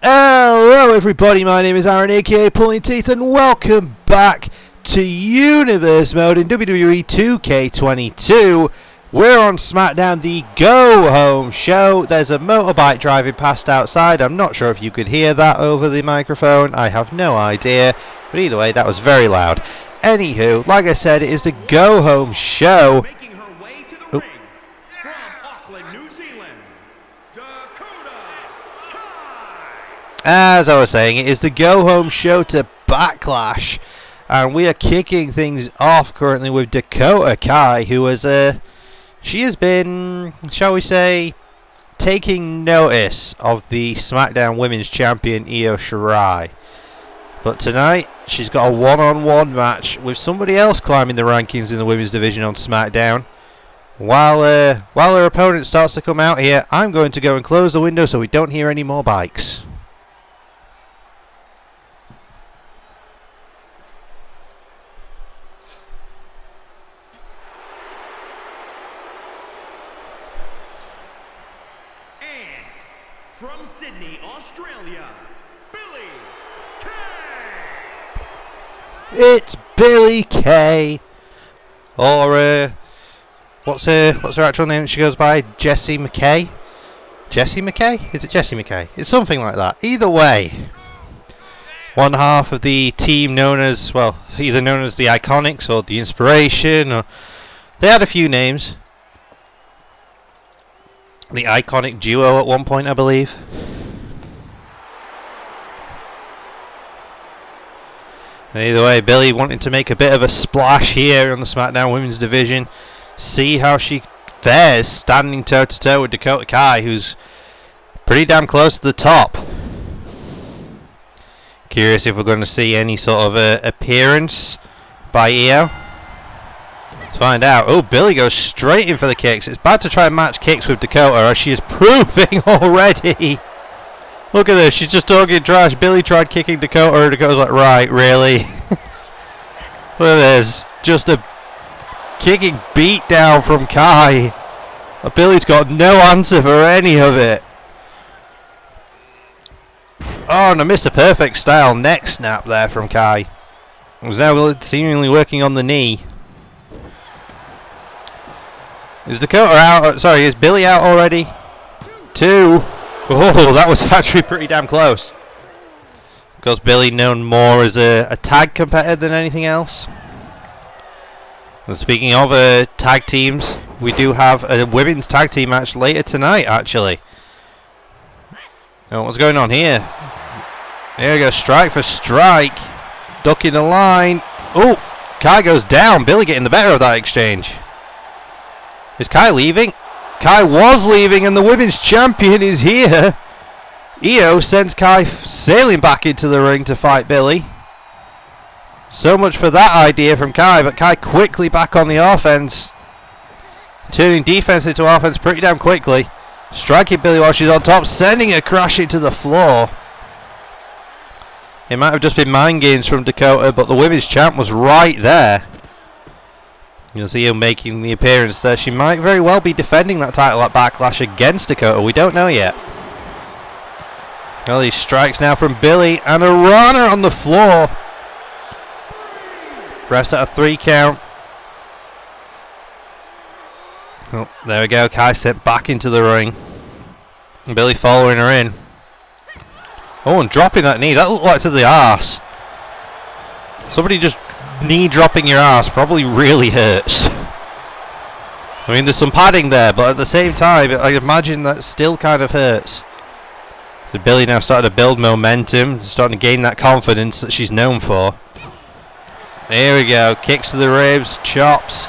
Hello everybody, my name is Aaron aka AaronPullin'Teeth and welcome back to Universe Mode in WWE 2K22. We're on SmackDown, the Go Home show. There's a motorbike driving past outside. I'm not sure if you could hear that over the microphone. I have no idea. But either way, that was very loud. Anywho, like I said, it is the Go Home show. Making her way to the ring from Auckland, New Zealand, Dakota Kai. As I was saying, it is the Go Home show to Backlash. And we are kicking things off currently with Dakota Kai, who has she has been, shall we say, taking notice of the SmackDown Women's Champion Io Shirai. But tonight, she's got a one-on-one match with somebody else climbing the rankings in the women's division on SmackDown. While her opponent starts to come out here, I'm going to go and close the window so we don't hear any more bikes. From Sydney, Australia, Billy Kay. It's Billy Kay, or what's her actual name? She goes by Jessie McKay. Jessie McKay? Is it Jessie McKay? It's something like that. Either way, one half of the team known as, well, either known as the Iconics or the Inspiration, or they had a few names. The Iconic Duo at one point, I believe. And either way, Billy wanting to make a bit of a splash here on the SmackDown Women's Division. See how she fares standing toe-to-toe with Dakota Kai, who's pretty damn close to the top. Curious if we're going to see any sort of appearance by Io. Let's find out. Oh, Billy goes straight in for the kicks. It's bad to try and match kicks with Dakota, as she is proving already. Look at this. She's just talking trash. Billy tried kicking Dakota, and Dakota's like, right, really? Look at this. Just a kicking beat down from Kai. Billy's got no answer for any of it. Oh, and I missed a perfect style neck snap there from Kai. It was now seemingly working on the knee. Is Dakota out? Sorry, is Billy out already? Two. Oh, that was actually pretty damn close. Of course, Billy known more as a tag competitor than anything else. And speaking of tag teams, we do have a women's tag team match later tonight, actually. Oh, what's going on here? There we go, strike for strike. Ducking the line. Oh, Kai goes down. Billy getting the better of that exchange. Is Kai leaving? Kai was leaving and the women's champion is here. Io sends Kai sailing back into the ring to fight Billy. So much for that idea from Kai, but Kai quickly back on the offense. Turning defense into offense pretty damn quickly. Striking Billy while she's on top, sending her crashing to the floor. It might have just been mind games from Dakota, but the women's champ was right there. You'll see her making the appearance there. She might very well be defending that title at Backlash against Dakota. We don't know yet. Well, these strikes now from Billy and a runner on the floor. Refs at a 3 count. Oh, there we go. Kai sent back into the ring. And Billy following her in. Oh, and dropping that knee. That looked like to the arse. Somebody just knee dropping your ass probably really hurts. I mean, there's some padding there, but at the same time, I imagine that still kind of hurts. So Billy now starting to build momentum, starting to gain that confidence that she's known for. There we go, kicks to the ribs, chops.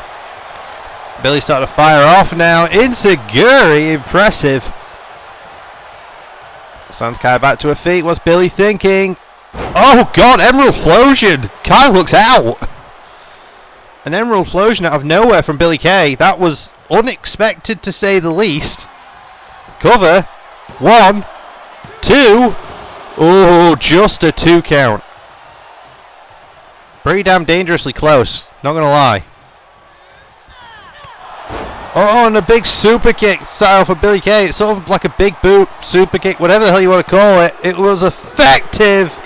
Billy starting to fire off now. Insecurity, impressive. Stands Kai back to her feet. What's Billy thinking? Oh god, Emerald Flosion! Kai looks out! An Emerald Flosion out of nowhere from Billy Kay. That was unexpected to say the least. Cover. 1, 2. Oh, just a 2 count. Pretty damn dangerously close, not gonna lie. Oh, and a big super kick style for Billy Kay. It's sort of like a big boot, super kick, whatever the hell you want to call it. It was effective.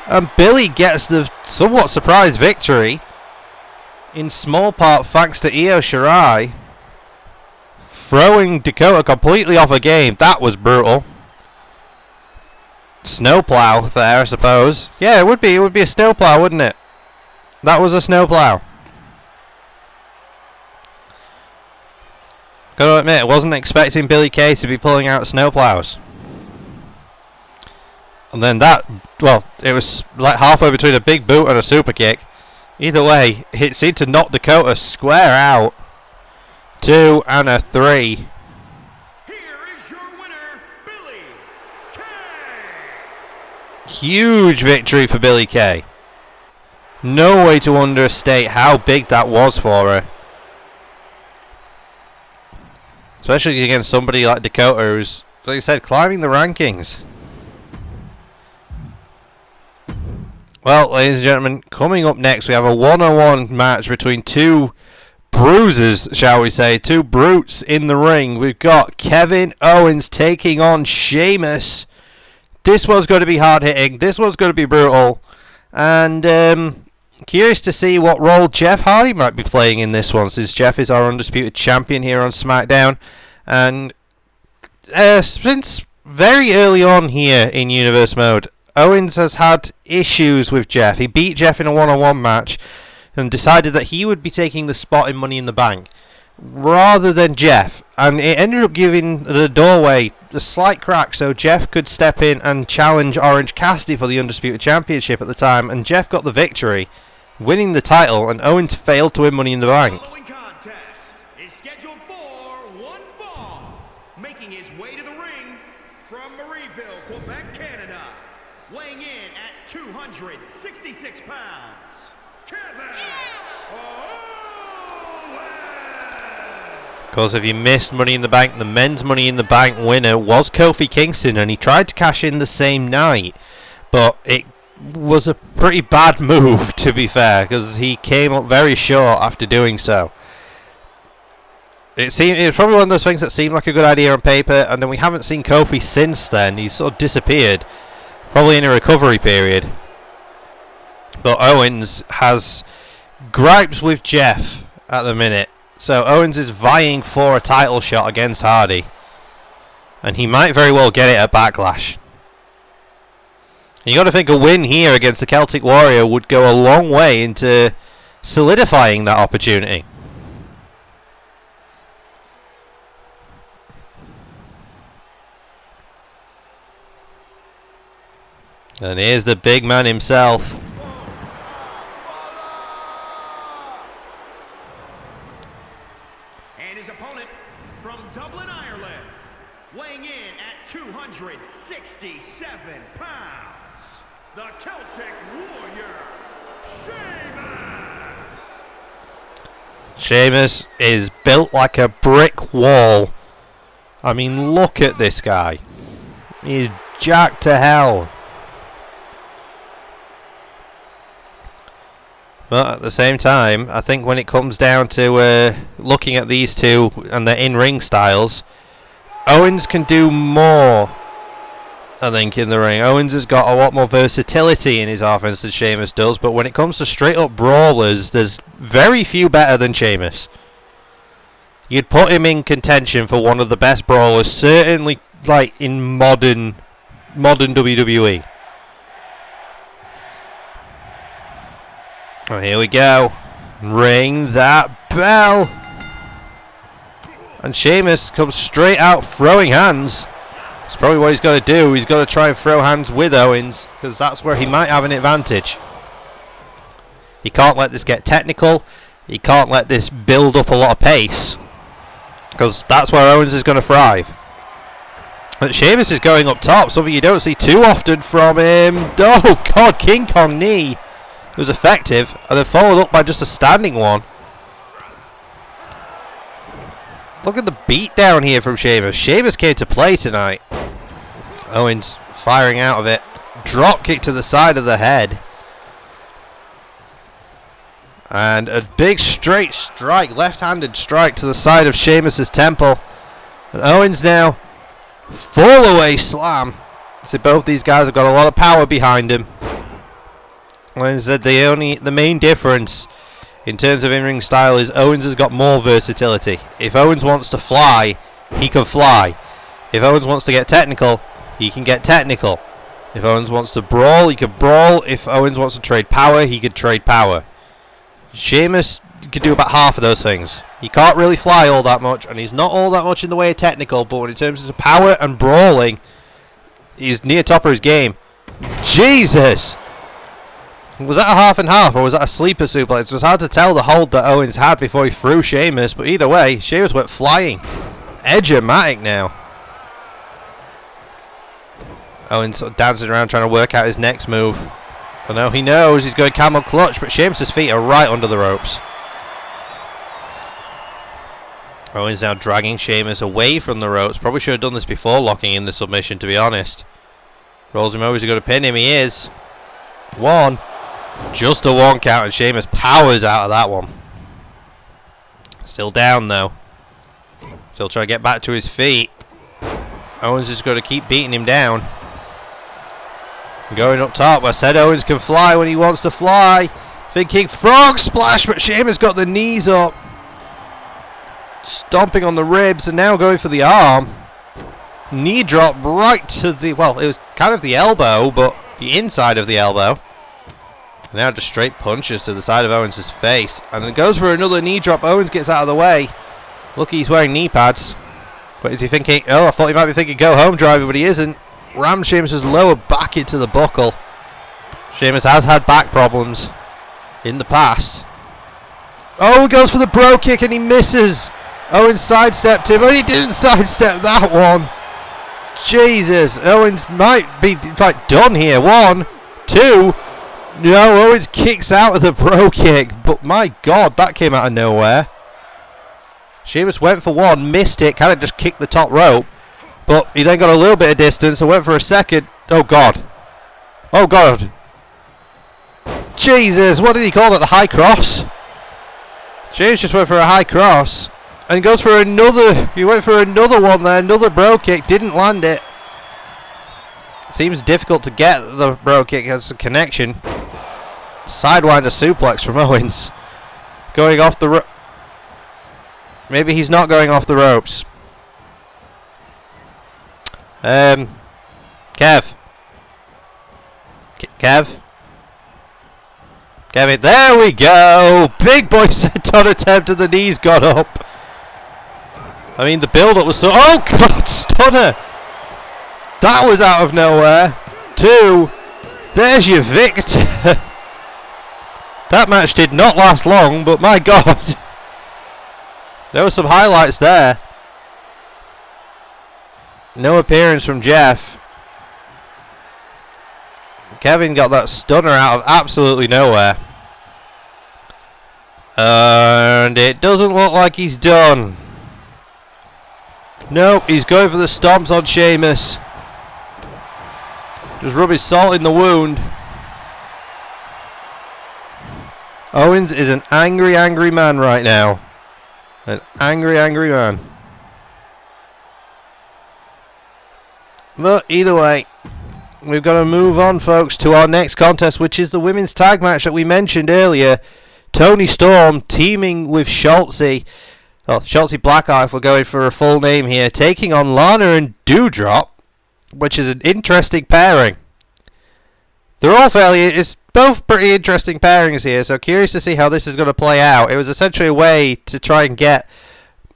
And Billy gets the somewhat surprise victory. In small part thanks to Io Shirai. Throwing Dakota completely off a game. That was brutal. Snowplow there, I suppose. Yeah, it would be. It would be a snowplow, wouldn't it? That was a snowplow. Gotta admit, I wasn't expecting Billy Kay to be pulling out snowplows. And then that, well, it was like halfway between a big boot and a super kick. Either way, it seemed to knock Dakota square out. 2 and a 3. Here is your winner, Billy Kay. Huge victory for Billy Kay. No way to understate how big that was for her. Especially against somebody like Dakota who's, like I said, climbing the rankings. Well, ladies and gentlemen, coming up next we have a one-on-one match between two bruisers, shall we say, two brutes in the ring. We've got Kevin Owens taking on Sheamus. This one's going to be hard-hitting. This one's going to be brutal. And curious to see what role Jeff Hardy might be playing in this one, since Jeff is our undisputed champion here on SmackDown. And since very early on here in Universe Mode, Owens has had issues with Jeff. He beat Jeff in a one-on-one match and decided that he would be taking the spot in Money in the Bank rather than Jeff. And it ended up giving the doorway a slight crack so Jeff could step in and challenge Orange Cassidy for the Undisputed Championship at the time. And Jeff got the victory, winning the title, and Owens failed to win Money in the Bank. The following contest is scheduled for one fall. Making his way to the ring from Marieville, Quebec, Canada. Weighing in at 266 pounds, Kevin Owens! Of course, if you missed Money in the Bank, the men's Money in the Bank winner was Kofi Kingston, and he tried to cash in the same night, but it was a pretty bad move, to be fair, because he came up very short after doing so. It was probably one of those things that seemed like a good idea on paper, and then we haven't seen Kofi since then. He's sort of disappeared. Probably in a recovery period. But Owens has gripes with Jeff at the minute. So Owens is vying for a title shot against Hardy. And he might very well get it at Backlash. And you got to think a win here against the Celtic Warrior would go a long way into solidifying that opportunity. And here's the big man himself. And his opponent from Dublin, Ireland, weighing in at 267 pounds, the Celtic Warrior, Sheamus! Sheamus is built like a brick wall. I mean, look at this guy. He's jacked to hell. But at the same time, I think when it comes down to looking at these two and their in-ring styles, Owens can do more, I think, in the ring. Owens has got a lot more versatility in his offense than Sheamus does, but when it comes to straight-up brawlers, there's very few better than Sheamus. You'd put him in contention for one of the best brawlers, certainly like in modern WWE. Oh, here we go. Ring that bell. And Sheamus comes straight out throwing hands. That's probably what he's got to do. He's got to try and throw hands with Owens, because that's where he might have an advantage. He can't let this get technical. He can't let this build up a lot of pace, because that's where Owens is going to thrive. But Sheamus is going up top, something you don't see too often from him. Oh God, King Kong knee. It was effective, and then followed up by just a standing one. Look at the beat down here from Sheamus. Sheamus came to play tonight. Owens firing out of it. Drop kick to the side of the head. And a big straight strike, left-handed strike to the side of Sheamus's temple. And Owens now, fall away slam. So both these guys have got a lot of power behind him. Owens said the main difference in terms of in-ring style is Owens has got more versatility. If Owens wants to fly, he can fly. If Owens wants to get technical, he can get technical. If Owens wants to brawl, he can brawl. If Owens wants to trade power, he can trade power. Sheamus can do about half of those things. He can't really fly all that much, and he's not all that much in the way of technical, but in terms of power and brawling, he's near top of his game. Jesus! Was that a half and half, or was that a sleeper suplex? It was hard to tell the hold that Owens had before he threw Sheamus, but either way, Sheamus went flying. Edge-o-matic now. Owens sort of dancing around trying to work out his next move. I know he knows he's going camel clutch, but Sheamus' feet are right under the ropes. Owens now dragging Sheamus away from the ropes. Probably should have done this before locking in the submission, to be honest. Rolls him over, he's going to pin him. He is. One. Just a one count, and Sheamus powers out of that one. Still down, though. Still trying to get back to his feet. Owens is going to keep beating him down. Going up top. I said Owens can fly when he wants to fly. Thinking frog splash, but Sheamus got the knees up. Stomping on the ribs and now going for the arm. Knee drop right to the, well, it was kind of the elbow, but the inside of the elbow. Now just straight punches to the side of Owens' face. And it goes for another knee drop. Owens gets out of the way. Lucky he's wearing knee pads. But is he thinking, oh, I thought he might be thinking go home driver, but he isn't. Rams Sheamus' lower back into the buckle. Sheamus has had back problems in the past. Oh, he goes for the bro kick and he misses. Owens sidestepped him, but he didn't sidestep that one. Jesus, Owens might be like done here. 1, 2. No, Owens kicks out of the bro kick, but my God, that came out of nowhere. Sheamus went for one, missed it, kind of just kicked the top rope. But he then got a little bit of distance and went for a second. Oh, God. Oh, God. Jesus, what did he call that? The high cross? James just went for a high cross. And goes for another. He went for another one there. Another bro kick. Didn't land it. Seems difficult to get the bro kick as a connection. Sidewinder suplex from Owens. Going off the rope. Maybe he's not going off the ropes. Kev. Kevin, there we go! Big boy senton attempt and the knees got up. I mean, the build-up was so... Oh, God, stunner! That was out of nowhere. 2. There's your victor. That match did not last long, but my God. There were some highlights there. No appearance from Jeff. Kevin got that stunner out of absolutely nowhere. And it doesn't look like he's done. Nope, he's going for the stomps on Sheamus. Just rub his salt in the wound. Owens is an angry, angry man right now. An angry, angry man. But either way, we've got to move on, folks, to our next contest, which is the women's tag match that we mentioned earlier. Toni Storm teaming with Shotzi. Well, Shotzi Blackheart, if we're going for a full name here, taking on Lana and Doudrop, which is an interesting pairing. They're all it's both pretty interesting pairings here, so curious to see how this is going to play out. It was essentially a way to try and get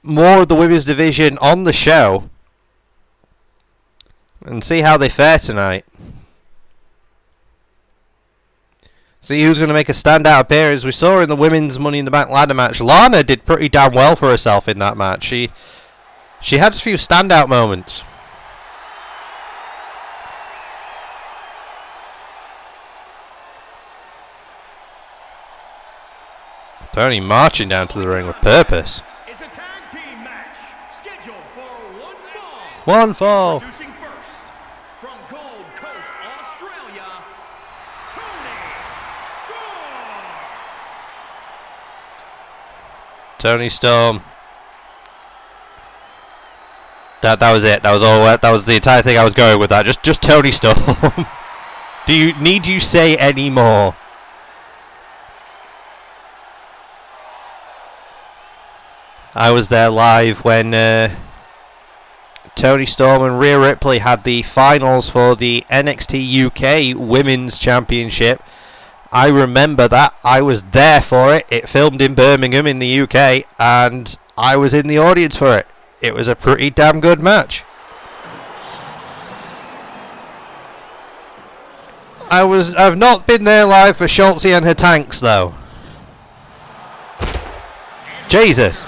more of the women's division on the show and see how they fare tonight. See who's going to make a standout appearance. We saw in the women's Money in the Bank ladder match, Lana did pretty damn well for herself in that match. She had a few standout moments. Tony marching down to the ring with purpose. It's a tag team match scheduled for one fall. One fall. Introducing first from Gold Coast, Australia, Toni Storm. Tony Storm. That was it. That was all. That was the entire thing I was going with. That just Tony Storm. Do you need you say any more? I was there live when Tony Storm and Rhea Ripley had the finals for the NXT UK Women's Championship. I remember that. I was there for it. It filmed in Birmingham in the UK, and I was in the audience for it. It was a pretty damn good match. I've not been there live for Schultzy and her tanks though. Jesus.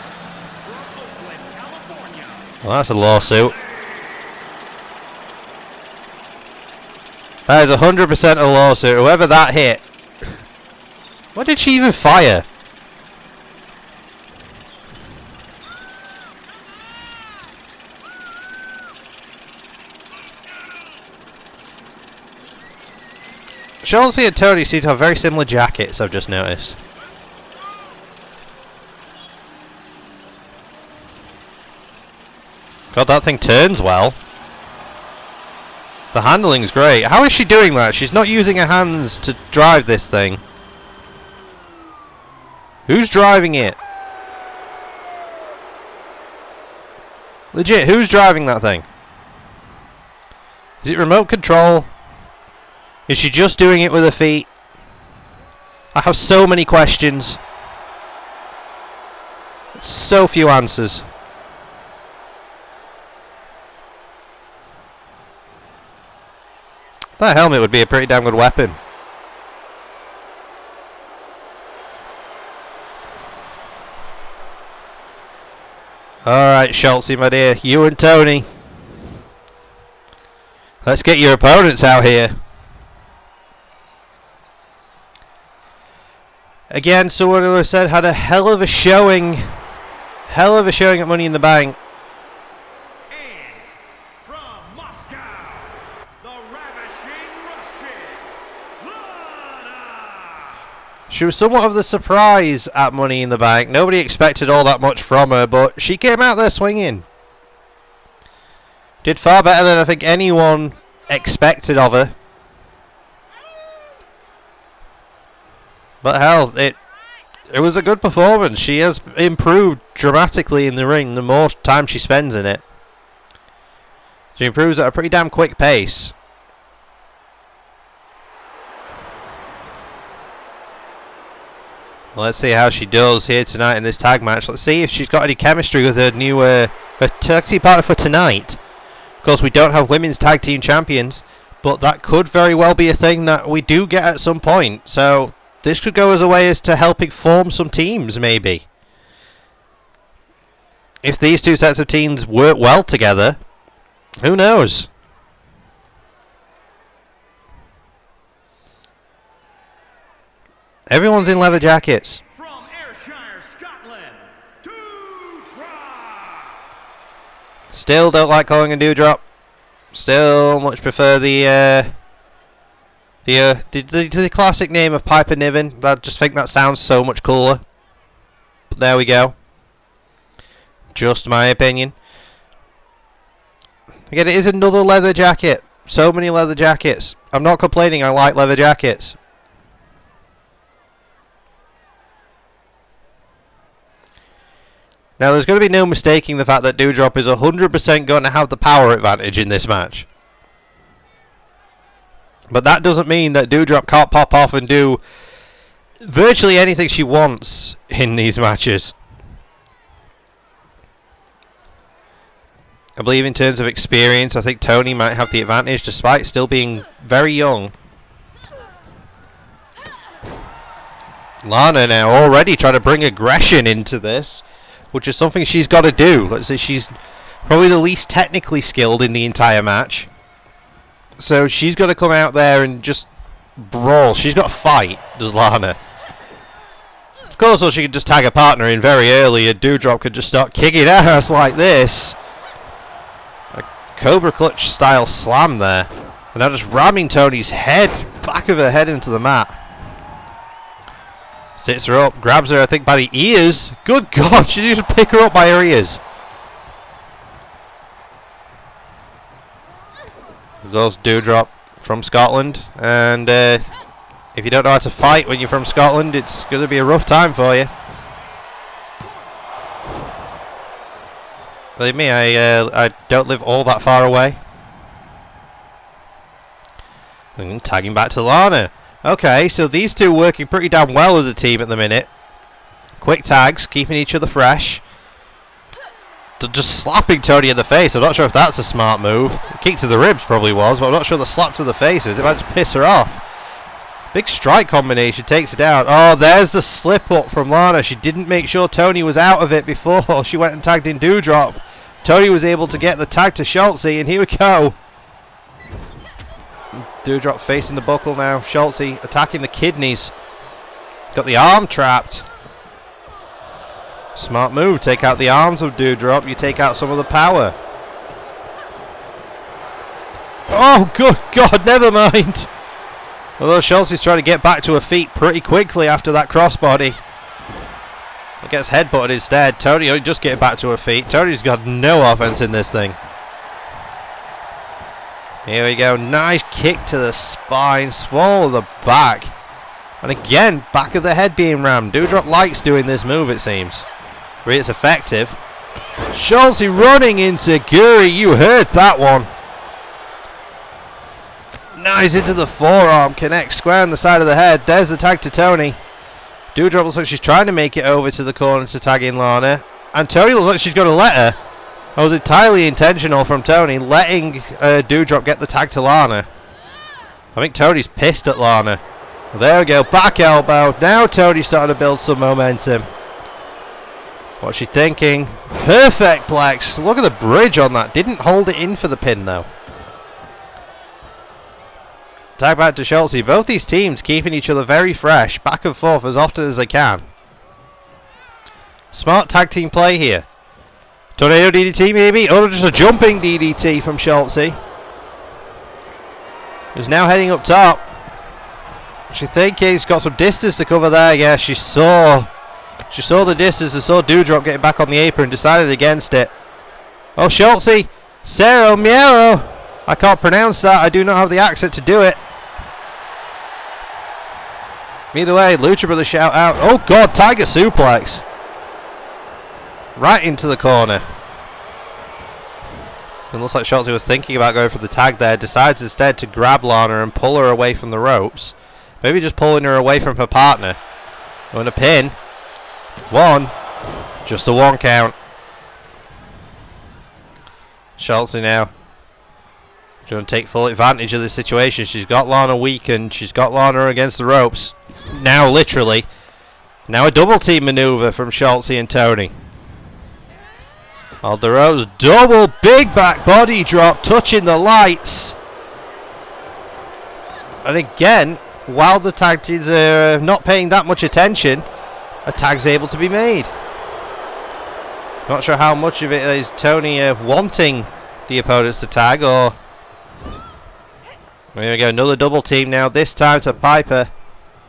Well, that's a lawsuit. That is 100% a lawsuit. Whoever that hit. What did she even fire? Schultzy and Tony seem to have very similar jackets, I've just noticed. God, that thing turns well. The handling's great. How is she doing that? She's not using her hands to drive this thing. Who's driving it? Legit, who's driving that thing? Is it remote control? Is she just doing it with her feet? I have so many questions. So few answers. That helmet would be a pretty damn good weapon. Alright, Schultzy, my dear. You and Tony. Let's get your opponents out here. Again, someone who said had a hell of a showing. Hell of a showing at Money in the Bank. And from Moscow, the ravishing Russian, Lana. She was somewhat of the surprise at Money in the Bank. Nobody expected all that much from her, but she came out there swinging. Did far better than I think anyone expected of her. But hell, it was a good performance. She has improved dramatically in the ring the more time she spends in it. She improves at a pretty damn quick pace. Well, let's see how she does here tonight in this tag match. Let's see if she's got any chemistry with her new her tag team partner for tonight. Of course, we don't have women's tag team champions, but that could very well be a thing that we do get at some point. So this could go as a way as to helping form some teams, maybe. If these two sets of teams work well together, who knows? Everyone's in leather jackets. From Ayrshire, Scotland, Doudrop. Still don't like calling a Doudrop. Still much prefer the classic name of Piper Niven. I just think that sounds so much cooler. But there we go. Just my opinion. Again, it is another leather jacket. So many leather jackets. I'm not complaining, I like leather jackets. Now, there's going to be no mistaking the fact that Doudrop is 100% going to have the power advantage in this match. But that doesn't mean that Doudrop can't pop off and do virtually anything she wants in these matches. I believe in terms of experience, I think Tony might have the advantage despite still being very young. Lana now already trying to bring aggression into this, which is something she's got to do. Let's say she's probably the least technically skilled in the entire match. So she's got to come out there and just brawl. She's got to fight, does Lana. Of course, or she could just tag a partner in very early and Doudrop could just start kicking ass like this. A Cobra Clutch style slam there. And now just ramming Tony's head, back of her head into the mat. Sits her up, grabs her, I think, by the ears. Good God, she needs to pick her up by her ears. Goes Doudrop from Scotland, and if you don't know how to fight when you're from Scotland, it's going to be a rough time for you. Believe me, I don't live all that far away. And tagging back to Lana. Okay, so these two working pretty damn well as a team at the minute. Quick tags, keeping each other fresh. Just slapping Tony in the face. I'm not sure if that's a smart move. The kick to the ribs probably was, but I'm not sure the slap to the face is. It might just piss her off. Big strike combination takes her down. Oh, there's the slip up from Lana. She didn't make sure Tony was out of it before she went and tagged in Doudrop. Tony was able to get the tag to Schultze, and here we go. Doudrop facing the buckle now. Schultze attacking the kidneys. Got the arm trapped. Smart move. Take out the arms of Doudrop. You take out some of the power. Oh, good God. Never mind. Although Schultze is trying to get back to her feet pretty quickly after that crossbody. It gets headbutted instead. Tony just getting back to her feet. Tony's got no offense in this thing. Here we go. Nice kick to the spine. Swallow the back. And again, back of the head being rammed. Doudrop likes doing this move, it seems. Really, it's effective. Schultze running into Guri. You heard that one. Nice into the forearm. Connects square on the side of the head. There's the tag to Tony. Doudrop looks like she's trying to make it over to the corner to tag in Lana. And Tony looks like she's going to let her. That was entirely intentional from Tony, letting Doudrop get the tag to Lana. I think Tony's pissed at Lana. There we go, back elbow. Now Tony's starting to build some momentum. What's she thinking? Perfect plex. Look at the bridge on that. Didn't hold it in for the pin though. Tag back to Schultze. Both these teams keeping each other very fresh, back and forth as often as they can. Smart tag team play here. Tornado DDT maybe? Or just a jumping DDT from Schultze. Who's now heading up top. She thinking he's got some distance to cover there. Yeah, she saw the distance and saw Doudrop getting back on the apron and decided against it. Oh, Schultze. Cero Miero. I can't pronounce that. I do not have the accent to do it. Either way, Lucha Brothers shout out. Oh, God, Tiger Suplex. Right into the corner. It looks like Schultze was thinking about going for the tag there. Decides instead to grab Lana and pull her away from the ropes. Maybe just pulling her away from her partner. Going to pin. One. Just a 1 count. Schultze now. She's going to take full advantage of the situation. She's got Lana weakened. She's got Lana against the ropes. Now literally. Now a double team maneuver from Schultze and Tony. Aldero's double big back body drop, touching the lights. And again, while the tag teams are not paying that much attention, a tag's able to be made. Not sure how much of it is Tony wanting the opponents to tag, or... Here we go, another double team now, this time to Piper.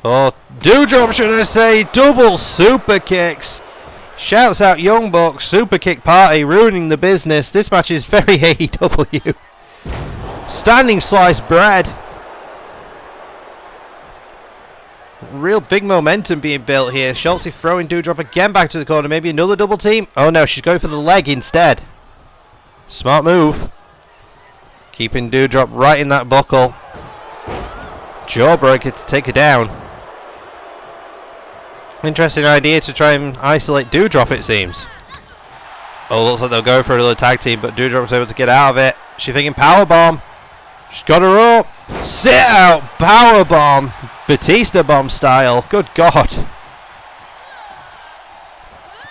Or Doudrop, should I say, double super kicks. Shouts out Young Bucks, super kick party, ruining the business. This match is very AEW. Standing sliced bread. Real big momentum being built here. Schultze throwing Doudrop again back to the corner. Maybe another double team. Oh no, she's going for the leg instead. Smart move. Keeping Doudrop right in that buckle. Jawbreaker to take her down. Interesting idea to try and isolate Doudrop, it seems. Oh, looks like they'll go for another tag team, but Doudrop's able to get out of it. She's thinking powerbomb. She's got her up. Sit out powerbomb. Batista bomb style. Good God.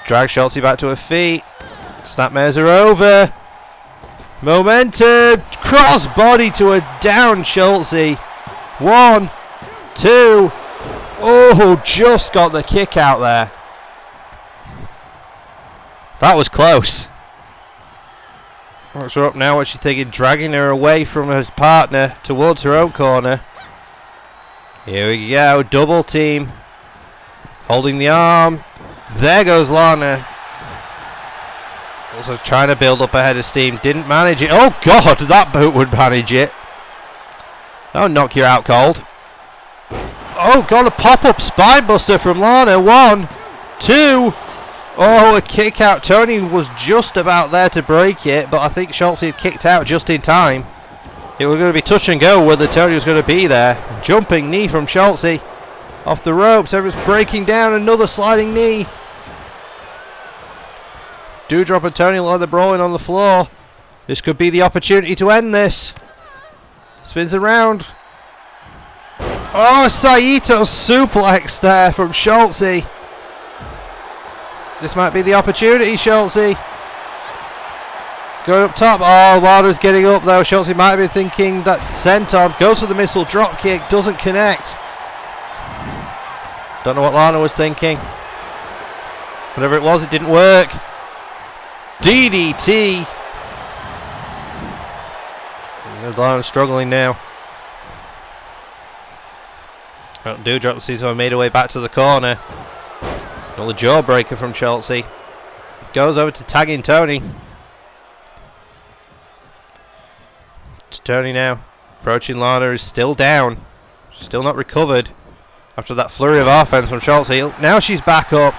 Drag Schultze back to her feet. Snapmares her over. Momentum. Cross body to a down Schultze. 1, 2. Oh, just got the kick out there. That was close. What's her up now? What's she thinking? Dragging her away from her partner towards her own corner. Here we go. Double team. Holding the arm. There goes Lana. Also trying to build up a head of steam. Didn't manage it. Oh God, that boot would manage it. That would knock you out cold. Oh God, a pop-up spine buster from Lana. 1, 2. Oh, a kick out. Tony was just about there to break it, but I think Schultz had kicked out just in time. It was going to be touch and go whether Tony was going to be there. Jumping knee from Schultz. Off the ropes. Everyone's breaking down. Another sliding knee. Doudrop and Tony like they're brawling on the floor. This could be the opportunity to end this. Spins around. Oh, Saito suplex there from Schultz. This might be the opportunity, Schultz. Going up top. Oh, Lana's getting up though. Schultz might have been thinking that senton. Goes for the missile drop kick. Doesn't connect. Don't know what Lana was thinking. Whatever it was, it didn't work. DDT. Lana's struggling now. Oh, Doudrop seems to have made her way back to the corner. Another jawbreaker from Schultz. Goes over to tagging Tony. It's Tony now. Approaching Lana, is still down. Still not recovered. After that flurry of offense from Schultz. Now she's back up.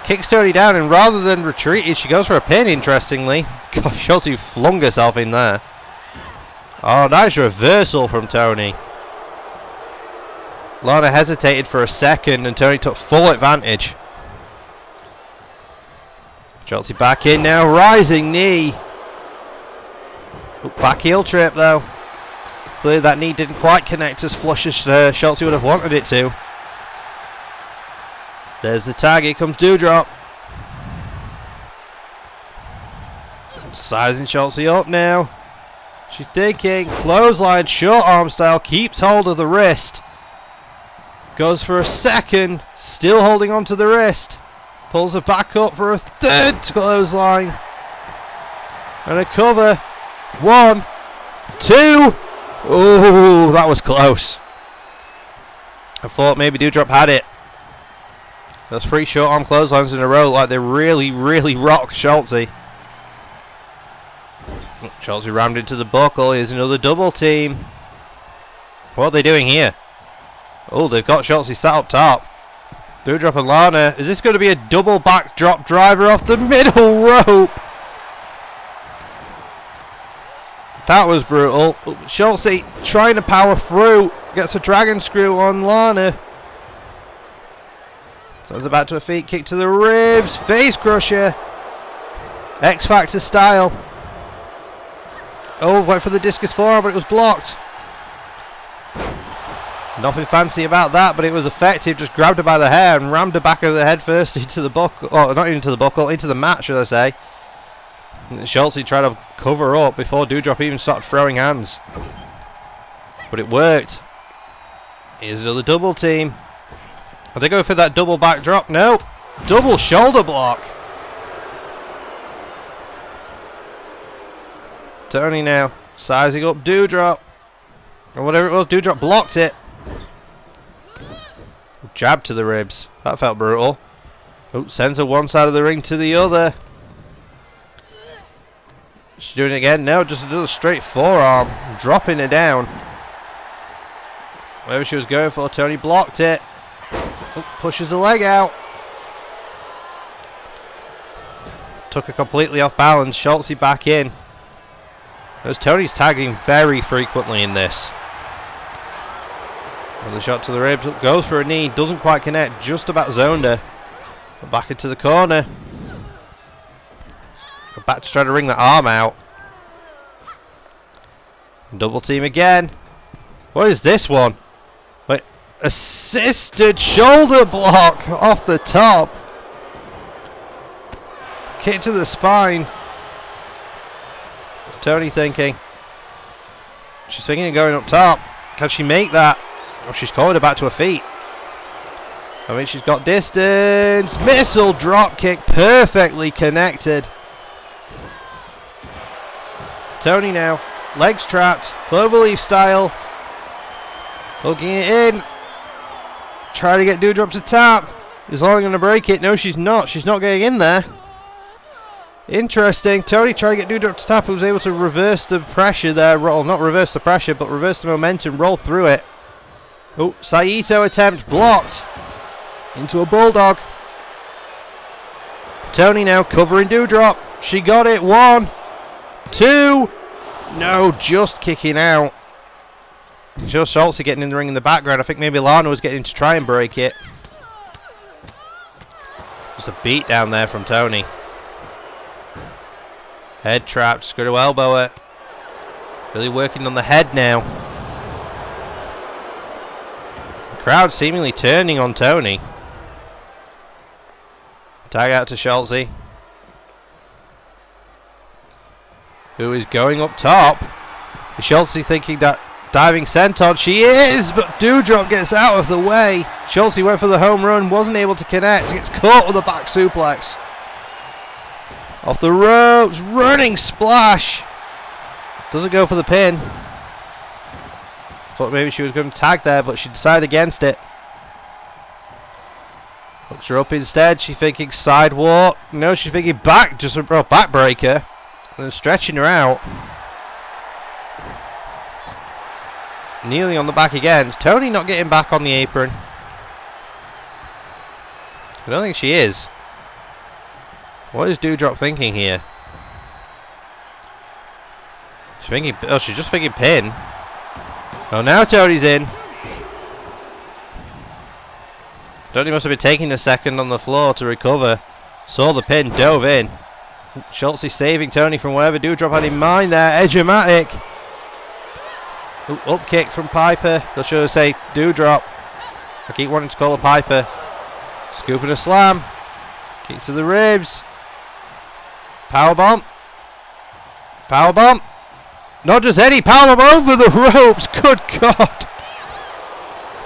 Kicks Tony down, and rather than retreat, she goes for a pin, interestingly. God, Schultz flung herself in there. Oh, nice reversal from Tony. Lana hesitated for a second, and Tony took full advantage. Schultz back in now, rising knee. Back heel trip though. Clearly that knee didn't quite connect as flush as Schultz would have wanted it to. There's the tag, here comes Doudrop. Sizing Schultz up now. She's thinking, clothesline, short arm style, keeps hold of the wrist. Goes for a second, still holding on to the wrist. Pulls her back up for a third clothesline. And a cover. 1, 2. Oh, that was close. I thought maybe Doudrop had it. Those 3 short arm clotheslines in a row, like they really, really rocked Schultz. Schultz rammed into the buckle. Here's another double team. What are they doing here? Oh, they've got Schultz sat up top. Doudrop and Lana. Is this going to be a double backdrop driver off the middle rope? That was brutal. Schultz trying to power through. Gets a dragon screw on Lana. Sounds about to a feet kick to the ribs. Face crusher. X Factor style. Oh, went for the discus forearm, but it was blocked. Nothing fancy about that, but it was effective. Just grabbed her by the hair and rammed her back of the head first into the buckle. Oh, not into the buckle, into the mat, should I say. And Schultz tried to cover up before Doudrop even started throwing hands. But it worked. Here's another double team. Are they going for that double backdrop? No. Double shoulder block. Tony now sizing up Doudrop. Or whatever it was, Doudrop blocked it. Jab to the ribs. That felt brutal. Oh, sends her one side of the ring to the other. She's doing it again. No, just another straight forearm. Dropping her down. Whatever she was going for, Tony blocked it. Oh, pushes the leg out. Took her completely off balance. Schultz back in. As Tony's tagging very frequently in this. Another shot to the ribs. Goes for a knee. Doesn't quite connect. Just about zoned her. Back into the corner. Back to try to wring the arm out. Double team again. What is this one? Wait. Assisted shoulder block off the top. Kick to the spine. What's Tony thinking? She's thinking of going up top. Can she make that? Oh, she's called her back to her feet. I mean, she's got distance. Missile drop kick, perfectly connected. Tony now, legs trapped, cloverleaf style. Hooking it in. Trying to get Doudrop to tap. Is Lana going to break it? No, she's not. She's not getting in there. Interesting. Tony trying to get Doudrop to tap. Who was able to reverse the pressure there. Well, not reverse the pressure, but reverse the momentum. Roll through it. Oh, Saito attempt blocked. Into a bulldog. Tony now covering Doudrop. She got it. 1, 2. No, just kicking out. Just Schultz getting in the ring in the background. I think maybe Lana was getting to try and break it. Just a beat down there from Tony. Head trapped, just got to elbow it. Really working on the head now. The crowd seemingly turning on Tony. Tag out to Schultz, who is going up top. Is Schultz thinking that diving senton? She is, but Doudrop gets out of the way. Schultz went for the home run, wasn't able to connect. Gets caught with a back suplex. Off the ropes, running splash. Doesn't go for the pin. Thought maybe she was going to tag there, but she decided against it. Hooks her up instead. She's thinking sidewalk. No, she's thinking back, just a backbreaker. And then stretching her out. Kneeling on the back again. Is Tony not getting back on the apron? I don't think she is. What is Doudrop thinking here? She's thinking. Oh, she's just thinking pin. Oh, now Tony's in. Tony must have been taking a second on the floor to recover. Saw the pin, dove in. Schultz is saving Tony from whatever Doudrop had in mind there. Edge-o-matic. Up kick from Piper. They'll show say Doudrop. I keep wanting to call her Piper. Scooping a slam. Kick to the ribs. Powerbomb. Powerbomb. Not just any powerbomb, over the ropes. Good God.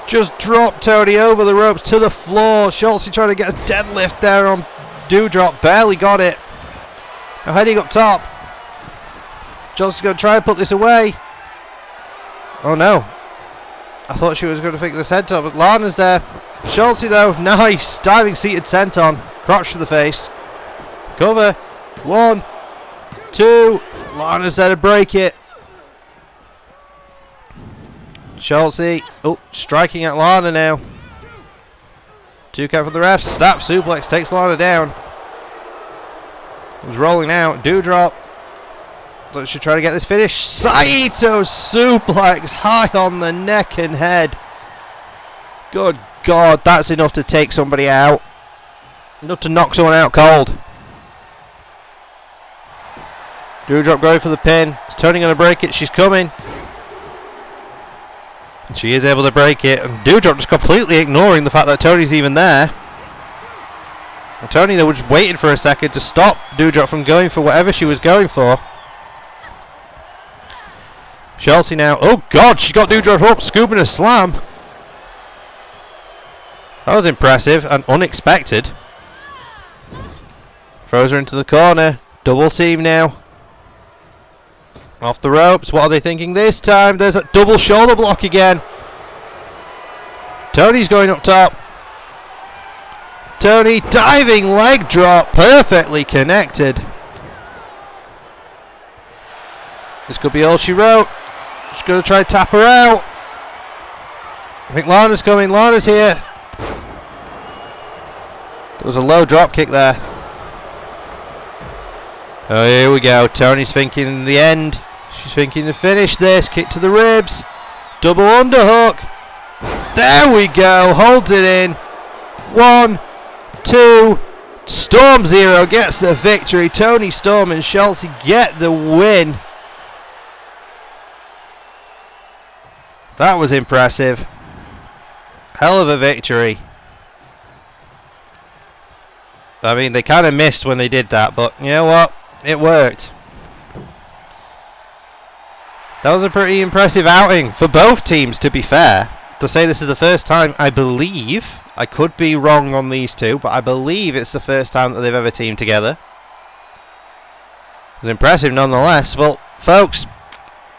Just dropped Tony over the ropes to the floor. Schultz trying to get a deadlift there on Doudrop. Barely got it. Now heading up top. Schultz is going to try and put this away. Oh no. I thought she was going to fix this head top, but Lana's there. Schultz though, nice. Diving seated senton. Crotch to the face. Cover. 1, 2. Lana's there to break it. Schultz, striking at Lana now. 2 count for the refs. Snap suplex takes Lana down. Was rolling out. Doudrop. So she try to get this finish. Saito suplex high on the neck and head. Good God, that's enough to take somebody out. Enough to knock someone out cold. Doudrop going for the pin. Is Tony going to break it? She's coming. She is able to break it. And Doudrop just completely ignoring the fact that Tony's even there. And Tony, they were just waiting for a second to stop Doudrop from going for whatever she was going for. Chelsea now. Oh God, she got Doudrop up, scooping a slam. That was impressive and unexpected. Throws her into the corner. Double team now. Off the ropes. What are they thinking this time? There's a double shoulder block again. Tony's going up top. Tony diving leg drop. Perfectly connected. This could be all she wrote. She's going to try to tap her out. I think Lana's coming. Lana's here. There was a low drop kick there. Oh, here we go. Tony's thinking in the end. She's thinking to finish this. Kick to the ribs. Double underhook. There we go. Holds it in. 1, 2. Storm Zero gets the victory. Tony Storm and Schultz get the win. That was impressive. Hell of a victory. I mean, they kind of missed when they did that, but you know what? It worked. That was a pretty impressive outing for both teams, to be fair. To say this is the first time, I believe, I could be wrong on these two, but I believe it's the first time that they've ever teamed together. It was impressive nonetheless. Well, folks,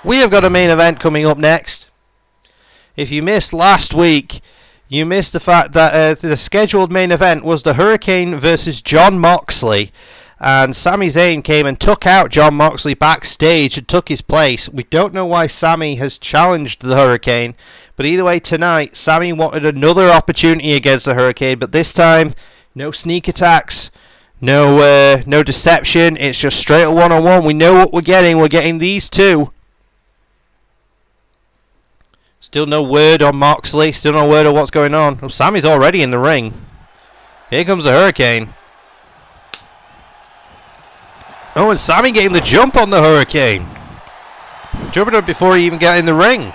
we have got a main event coming up next. If you missed last week, you missed the fact that the scheduled main event was the Hurricane versus John Moxley. And Sami Zayn came and took out John Moxley backstage and took his place. We don't know why Sami has challenged the Hurricane. But either way, tonight, Sami wanted another opportunity against the Hurricane. But this time, no sneak attacks, no deception. It's just straight one-on-one. We know what we're getting. We're getting these two. Still no word on Moxley. Still no word on what's going on. Well, Sami's already in the ring. Here comes the Hurricane. Oh, and Sami getting the jump on the Hurricane. Jumping up before he even got in the ring.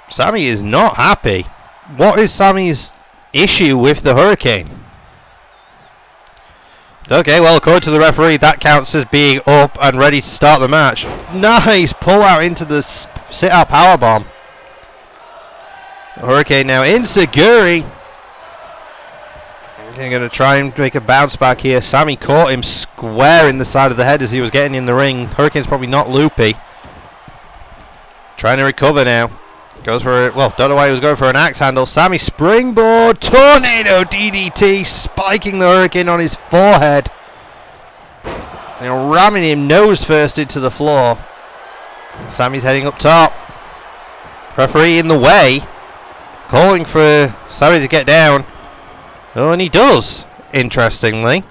Sami is not happy. What is Sami's issue with the Hurricane? Okay, well, according to the referee, that counts as being up and ready to start the match. Nice pull out into the sit-out powerbomb. Hurricane now insecure. They're going to try and make a bounce back here. Sami caught him square in the side of the head as he was getting in the ring. Hurricane's probably not loopy. Trying to recover now. Goes for it. Well, don't know why he was going for an axe handle. Sami springboard. Tornado DDT. Spiking the Hurricane on his forehead. And ramming him nose first into the floor. Sami's heading up top. Referee in the way. Calling for Sami to get down. Oh, and he does, interestingly.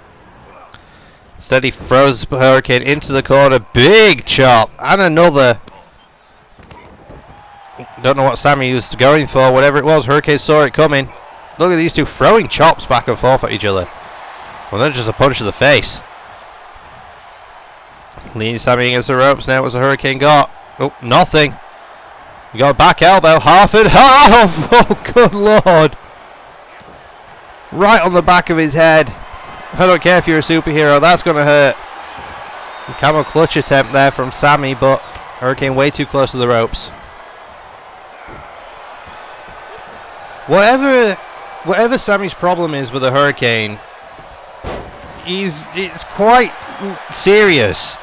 Instead, he throws Hurricane into the corner. Big chop. And another. Don't know what Sami was going for. Whatever it was, Hurricane saw it coming. Look at these two throwing chops back and forth at each other. Well, then just a punch to the face. Leaning Sami against the ropes now. What's the Hurricane got? Oh, nothing. You got a back elbow. Half and half. Oh, good lord. Right on the back of his head. I don't care if you're a superhero, that's going to hurt. A camel clutch attempt there from Sami, but Hurricane way too close to the ropes. Whatever Sami's problem is with the Hurricane, it's quite serious.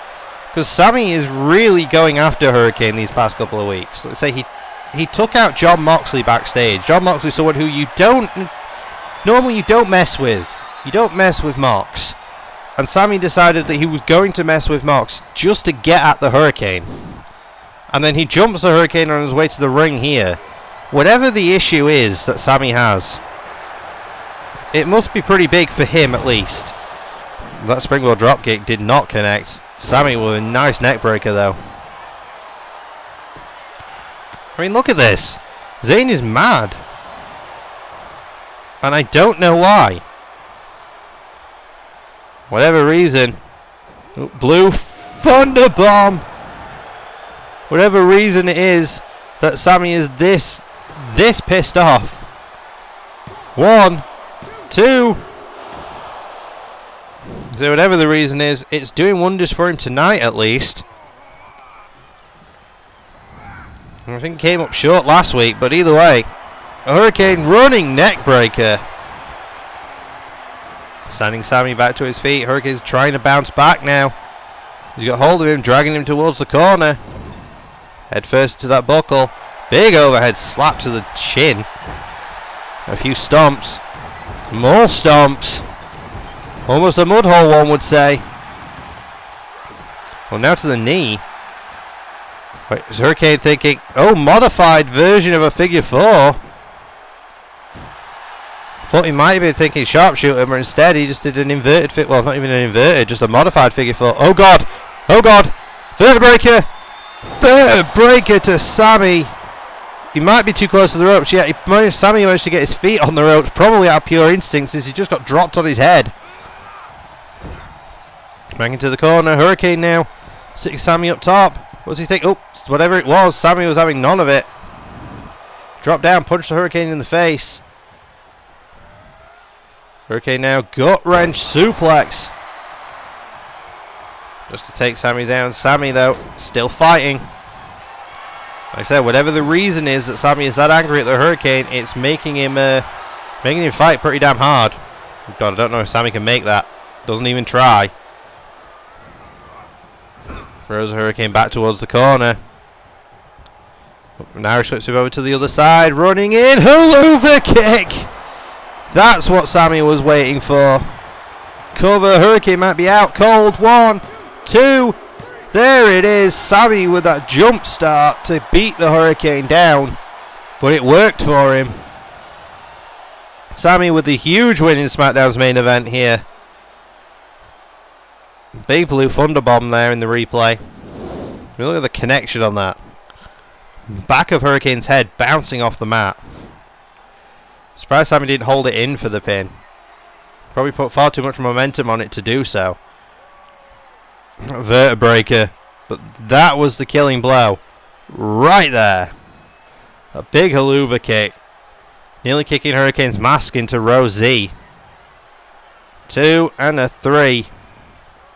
Because Sami is really going after Hurricane these past couple of weeks. Let's say he took out John Moxley backstage. John Moxley, someone who normally you don't mess with. You don't mess with Mox. And Sami decided that he was going to mess with Mox just to get at the Hurricane. And then he jumps the Hurricane on his way to the ring here. Whatever the issue is that Sami has, it must be pretty big for him at least. That springboard dropkick did not connect. Sami with a nice neck breaker though. I mean, look at this. Zayn is mad. And I don't know why. Whatever reason. Blue Thunder Bomb. Whatever reason it is that Sami is this pissed off. 1, 2. So whatever the reason is, it's doing wonders for him tonight at least. I think it came up short last week, but either way. A Hurricane running neck breaker. Sending Sami back to his feet. Hurricane's trying to bounce back now. He's got hold of him, dragging him towards the corner. Head first to that buckle. Big overhead slap to the chin. A few stomps. More stomps. Almost a mud hole, one would say. Well, now to the knee. Wait, is Hurricane thinking, oh, modified version of a figure 4? Thought he might have been thinking sharpshooter, but instead he just did an inverted fit. Well, not even an inverted, just a modified figure 4. Oh god! Oh god! Third breaker! Third breaker to Sami! He might be too close to the ropes. Yeah, Sami managed to get his feet on the ropes, probably out of pure instinct since he just got dropped on his head. Back into the corner. Hurricane now. Sitting Sami up top. What does he think? Oh, whatever it was, Sami was having none of it. Drop down, punch the Hurricane in the face. Hurricane now, gut wrench suplex. Just to take Sami down. Sami though, still fighting. Like I said, whatever the reason is that Sami is that angry at the Hurricane, it's making him fight pretty damn hard. God, I don't know if Sami can make that. Doesn't even try. Throws the Hurricane back towards the corner. Now he flips him over to the other side, running in, Helluva Kick! That's what Sami was waiting for. Cover, Hurricane might be out cold. 1, 2, there it is. Sami with that jump start to beat the Hurricane down, but it worked for him. Sami with the huge win in SmackDown's main event here. Big blue thunderbomb there in the replay. Look at the connection on that. Back of Hurricane's head bouncing off the mat. Surprised Sami didn't hold it in for the pin. Probably put far too much momentum on it to do so. Vertebreaker. But that was the killing blow. Right there. A big Helluva Kick. Nearly kicking Hurricane's mask into row Z. 2 and a 3.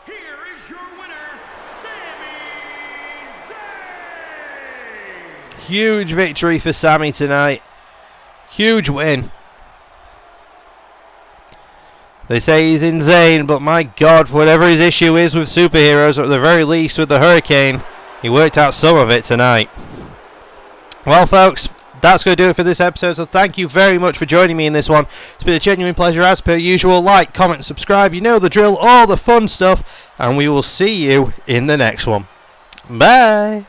Here is your winner, Sami Zayn! Huge victory for Sami tonight. Huge win. They say he's insane, but my God, whatever his issue is with superheroes, or at the very least with the Hurricane, he worked out some of it tonight. Well, folks, that's going to do it for this episode, so thank you very much for joining me in this one. It's been a genuine pleasure as per usual. Like, comment, subscribe, you know the drill, all the fun stuff, and we will see you in the next one. Bye!